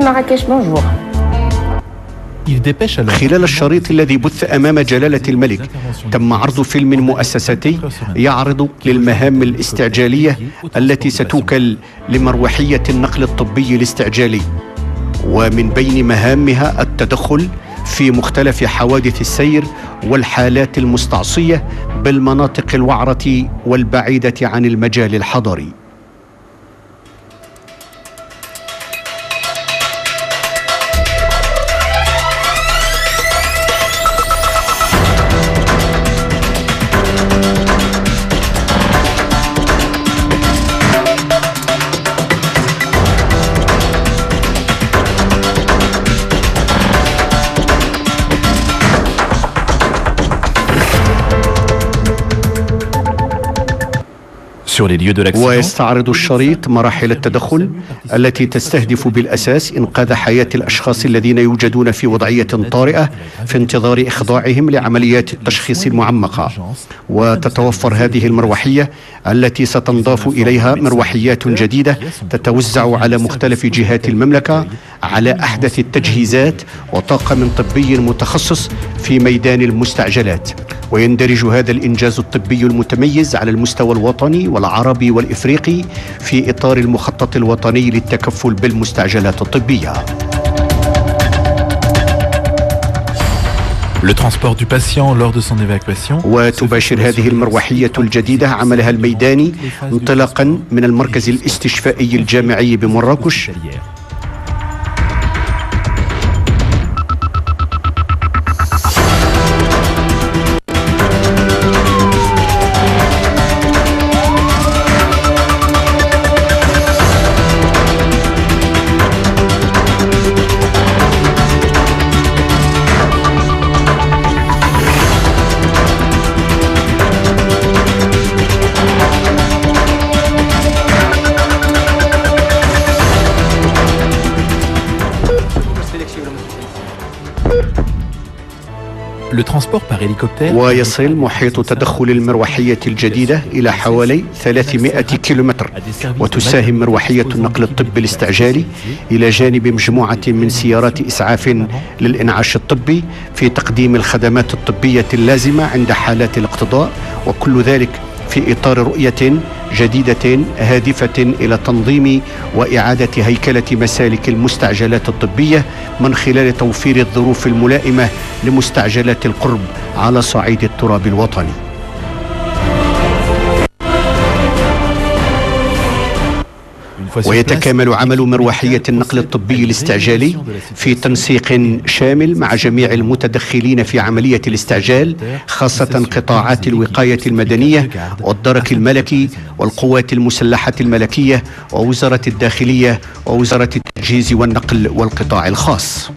Marrakech, bonjour. خلال الشريط الذي بث أمام جلالة الملك تم عرض فيلم مؤسساتي يعرض للمهام الاستعجالية التي ستوكل لمروحية النقل الطبي الاستعجالي، ومن بين مهامها التدخل في مختلف حوادث السير والحالات المستعصية بالمناطق الوعرة والبعيدة عن المجال الحضري. ويستعرض الشريط مراحل التدخل التي تستهدف بالأساس إنقاذ حياة الأشخاص الذين يوجدون في وضعية طارئة في انتظار إخضاعهم لعمليات التشخيص المعمقة. وتتوفر هذه المروحية التي ستنضاف إليها مروحيات جديدة تتوزع على مختلف جهات المملكة على أحدث التجهيزات وطاقم طبي متخصص في ميدان المستعجلات. ويندرج هذا الإنجاز الطبي المتميز على المستوى الوطني والعربي والإفريقي في إطار المخطط الوطني للتكفل بالمستعجلات الطبية. وتباشر هذه المروحية الجديدة عملها الميداني انطلاقا من المركز الاستشفائي الجامعي بمراكش، ويصل محيط تدخل المروحية الجديدة إلى حوالي 300 كيلومتر، وتساهم مروحية النقل الطبي الاستعجالي إلى جانب مجموعة من سيارات إسعاف للإنعاش الطبي في تقديم الخدمات الطبية اللازمة عند حالات الاقتضاء، وكل ذلك في إطار رؤية جديدة هادفة إلى تنظيم وإعادة هيكلة مسالك المستعجلات الطبية من خلال توفير الظروف الملائمة لمستعجلات القرب على صعيد التراب الوطني. ويتكامل عمل مروحية النقل الطبي الاستعجالي في تنسيق شامل مع جميع المتدخلين في عملية الاستعجال، خاصة قطاعات الوقاية المدنية والدرك الملكي والقوات المسلحة الملكية ووزارة الداخلية ووزارة التجهيز والنقل والقطاع الخاص.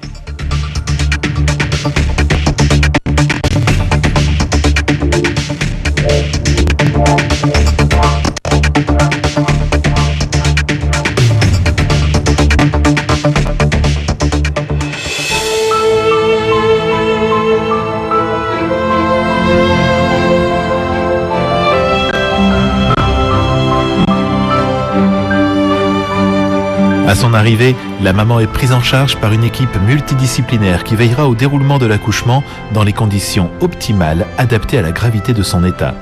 À son arrivée, la maman est prise en charge par une équipe multidisciplinaire qui veillera au déroulement de l'accouchement dans les conditions optimales adaptées à la gravité de son état.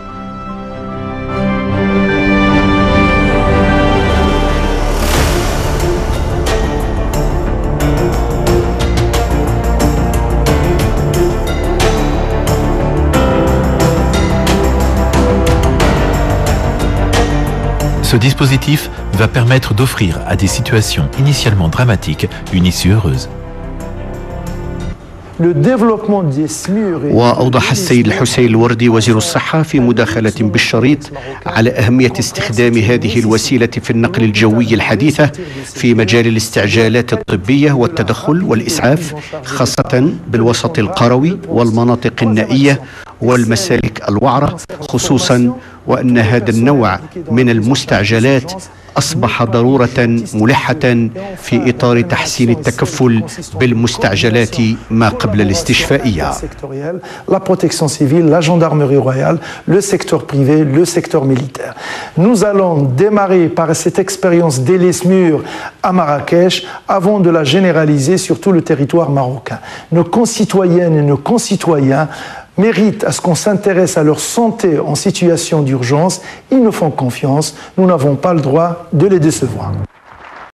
Ce dispositif va permettre d'offrir à des situations initialement dramatiques une issue heureuse. وأوضح السيد الحسين الوردي وزير الصحة في مداخلة بالشريط على أهمية استخدام هذه الوسيلة في النقل الجوي الحديثة في مجال الاستعجالات الطبية والتدخل والإسعاف، خاصة بالوسط القروي والمناطق النائية والمسالك الوعرة خصوصا، وأن هذا النوع من المستعجلات أصبح ضرورة ملحة في إطار تحسين التكفل بالمستعجلات ما قبل الاستشفائية. La protection civile, la gendarmerie royale, le secteur privé, le secteur militaire. Nous allons démarrer par cette expérience d'Elesmur à Marrakech avant de la généraliser sur tout le territoire marocain. Nos concitoyennes et nos concitoyens méritent à ce qu'on s'intéresse à leur santé en situation d'urgence. Ils nous font confiance. Nous n'avons pas le droit de les décevoir.